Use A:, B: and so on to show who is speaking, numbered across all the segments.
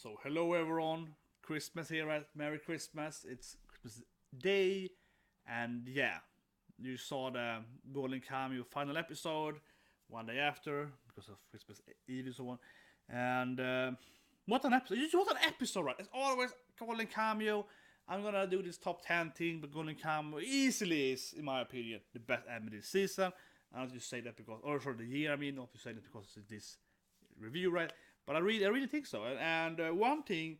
A: So hello everyone, Christmas here, right? Merry Christmas. It's Christmas Day, and yeah, you saw the Golden Kamuy final episode one day after because of Christmas Eve and so on. And what an episode! What an episode, right? It's always Golden Kamuy. I'm gonna do this top 10 thing, but Golden Kamuy easily is, in my opinion, the best anime this season. I don't just say that because, or for the year, I mean, not to say that because it's this review, right? But I really think so. And one thing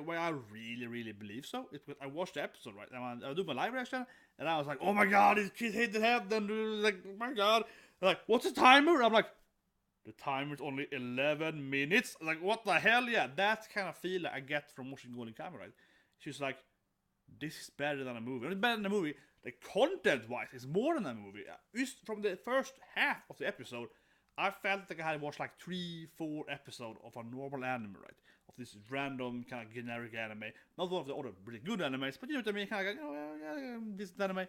A: why I really believe so is because I watched the episode, right? And I do my live reaction, and I was like, oh my god, this kid hit the head, and like, oh my god, like, what's the timer? I'm like, the timer's only 11 minutes. Like, what the hell? Yeah, that kind of feel I get from watching Golden Kamuy, right? She's like, this is better than a movie. And it's better than a movie. The content-wise, it's more than a movie. Just from the first half of the episode, I felt like I had watched like 3-4 episodes of a normal anime, right? Of this random kind of generic anime. Not one of the other really good animes, but you know what I mean? Kind of like, yeah, this anime.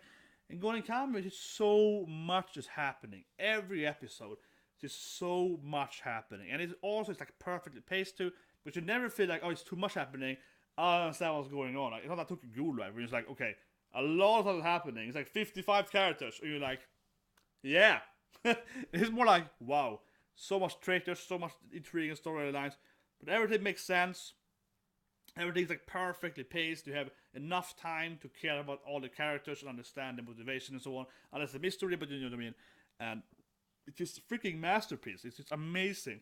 A: And Golden Kamuy, is so much is happening. Every episode, there's so much happening. And it's like perfectly paced too, but you never feel like, oh, it's too much happening. I don't understand what's going on. Like, it's not that took a Ghoul, right? Where it's like, okay, a lot of stuff is happening. It's like 55 characters. And you're like, yeah. It's more like, wow, so much traitors, so much intrigue and storylines, but everything makes sense. Everything's like perfectly paced. You have enough time to care about all the characters and understand the motivation and so on. And it's a mystery, but you know what I mean. And it's just a freaking masterpiece. It's just amazing.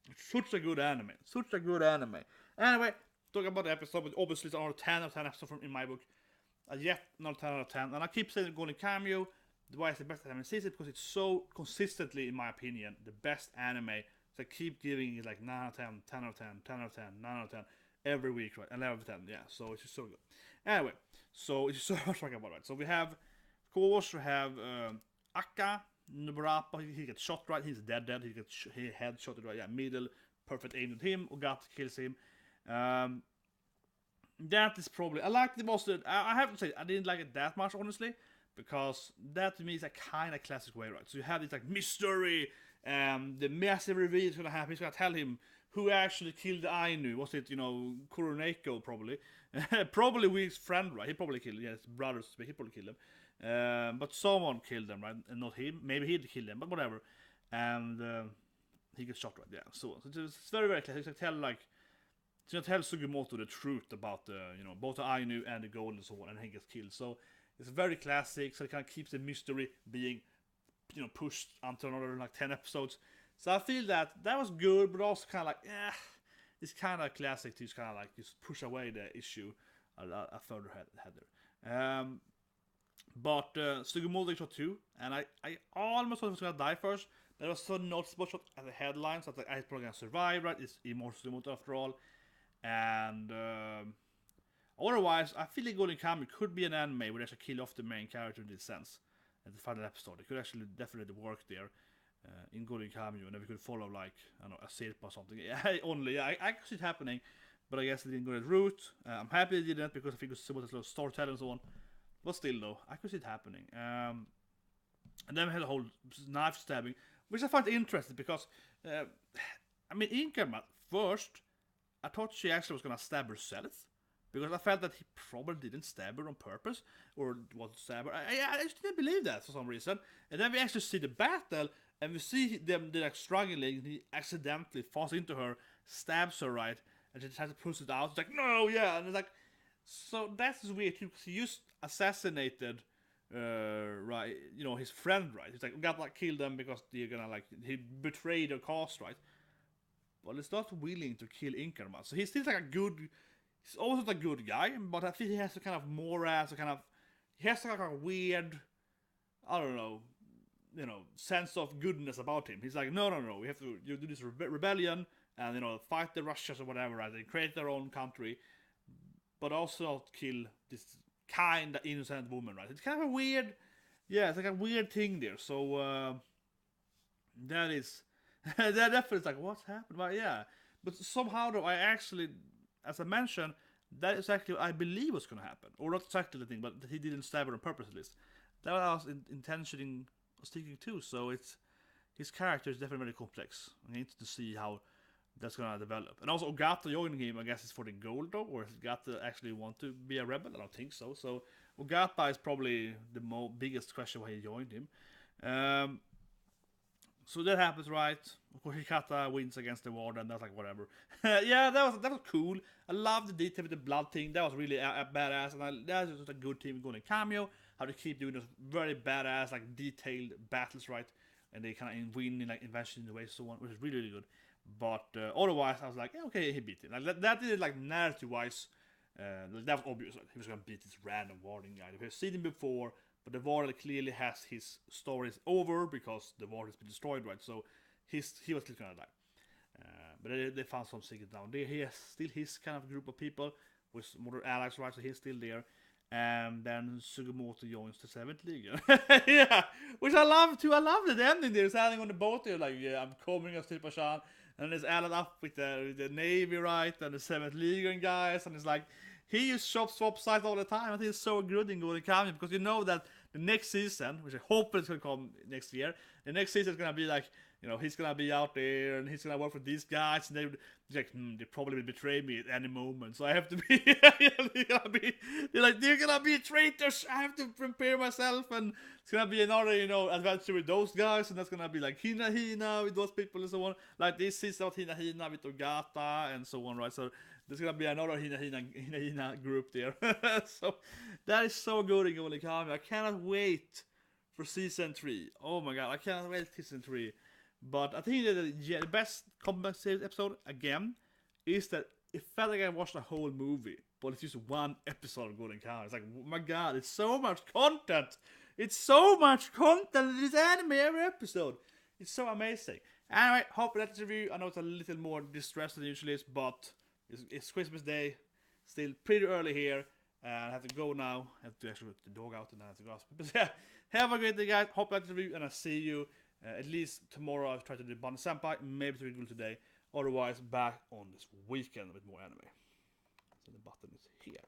A: It's such a good anime. Such a good anime. Anyway, talking about the episode, but obviously it's another 10 out of 10 episode from in my book. Yet another 10 out of 10. And I keep saying Golden Kamuy. Why it's the best anime season? Because it's so consistently, in my opinion, the best anime. So I keep giving it like 9 out of 10, 10 out of 10, 10 out of 10, 9 out of 10 every week, right? 11 out of 10, yeah. So it's just so good. Anyway, so it's just so much talking about, right? So we have, of course, we have Akka Nubarapa. He gets shot, right? He's dead. He gets he head shot, right? Yeah, middle, perfect aim at him. Ugat kills him. That is probably, I liked the most. I have to say, I didn't like it that much, honestly. Because that to me is a kind of classic way, right? So you have this like mystery, the massive reveal is gonna happen. He's gonna tell him who actually killed Ainu. Was it, Kuroneko probably? Probably with his friend, right? He probably killed him. Yeah, his brothers, he probably killed him. But someone killed them, right? And not him. Maybe he killed them, but whatever. And he gets shot, right? Yeah. So it's very classic. He's gonna tell Sugimoto the truth about the, both the Ainu and the gold and so on, and he gets killed. So it's very classic, so it kind of keeps the mystery being, pushed until another like 10 episodes. So I feel that was good, but also kind of like, it's kind of classic to just kind of like just push away the issue a further ahead there. But Sugimoto shot 2, and I almost thought he was gonna die first. But it was so noticeable shot at the headline, so I was like, I'm probably gonna survive, right? It's Immortal Sugimoto after all. And otherwise, I feel like Golden Kamuy could be an anime where they actually kill off the main character in this sense. At the final episode, it could actually definitely work there in Golden Kamuy, and then we could follow like, I don't know, a Sirpa or something. Yeah, I could see it happening, but I guess they didn't go that route. I'm happy they didn't because I think it was a little storytelling and so on. But still, though, I could see it happening. And then we had the whole knife stabbing, which I found interesting because, Inkarmat first, I thought she actually was gonna stab herself. Because I felt that he probably didn't stab her on purpose, or was stab her. I just didn't believe that for some reason. And then we actually see the battle, and we see them they're like struggling, and he accidentally falls into her, stabs her, right, and she tries to push it out. It's like, no, yeah, and it's like, so that's weird too, because he just assassinated, right, his friend, right. He's like, we gotta like kill them because they're gonna like, he betrayed their cause, right. But he's not willing to kill Inkarman, so he's still like a good. He's also a good guy, but I think he has a kind of morals, he has like a weird, I don't know, sense of goodness about him. He's like, no, we have to do this rebellion and fight the Russians or whatever, right? They create their own country, but also kill this kind of innocent woman, right? It's kind of a weird, it's like a weird thing there. So that is that definitely is like what's happened, but yeah. But somehow though, I actually. As I mentioned, that is actually what I believe was going to happen. Or not exactly the thing, but he didn't stab her on purpose at least. That was intentionally thinking too. So his character is definitely very complex. I need to see how that's gonna develop. And also Ogata joining him, I guess, is for the gold though, or does Ogata actually want to be a rebel? I don't think so. So Ogata is probably the biggest question why he joined him. So that happens, right? Of course, Hikata wins against the Warden. That's like whatever. Yeah, that was cool. I love the detail with the blood thing. That was really a badass, and that was just a good team going cameo. How to keep doing those very badass, like detailed battles, right? And they kind of win in like invention in the way so on, which is really, really good. But otherwise, I was like, yeah, okay, he beat him. Like that did like narrative-wise. That was obvious. Like, he was gonna beat this random Warden guy. We've seen him before. But the Warden clearly has his stories over because the Warden has been destroyed, right? So he was still gonna die. But they found some secret down there. He has still his kind of group of people with more allies, right? So he's still there. And then Sugimoto joins the 7th Legion. Yeah, which I love too. I love the ending there. Standing on the boat there, like, yeah, I'm coming as Tirpashan. And it's allied up with the Navy, right? And the 7th Legion guys. And it's like, he just swap sides all the time. I think it's so good in Golden Kamuy because you know that the next season, which I hope is going to come next year, the next season is going to be like, you know, he's going to be out there and he's going to work for these guys and they probably will betray me at any moment. So I have to be, they're going to be traitors. I have to prepare myself and it's going to be another, you know, adventure with those guys and that's going to be like Hina with those people and so on. Like this season of Hina with Ogata and so on, right? So there's gonna be another Hina group there. So that is so good in Golden Kamuy. I cannot wait for season 3. Oh my god, I cannot wait for season 3. But I think that the best Combat Series episode again is that it felt like I watched a whole movie, but it's just one episode of Golden Kamuy. It's like, oh my god, it's so much content. It's so much content in this anime every episode. It's so amazing. Anyway, hope that's review. I know it's a little more distressed than usually is, but it's Christmas Day, still pretty early here, and I have to go now. I have to actually put the dog out and I have to go. But yeah, have a great day, guys. Hope that's the review, and I'll see you at least tomorrow. I'll try to do Bond Senpai, maybe to do today. Otherwise, back on this weekend with more anime. So the button is here.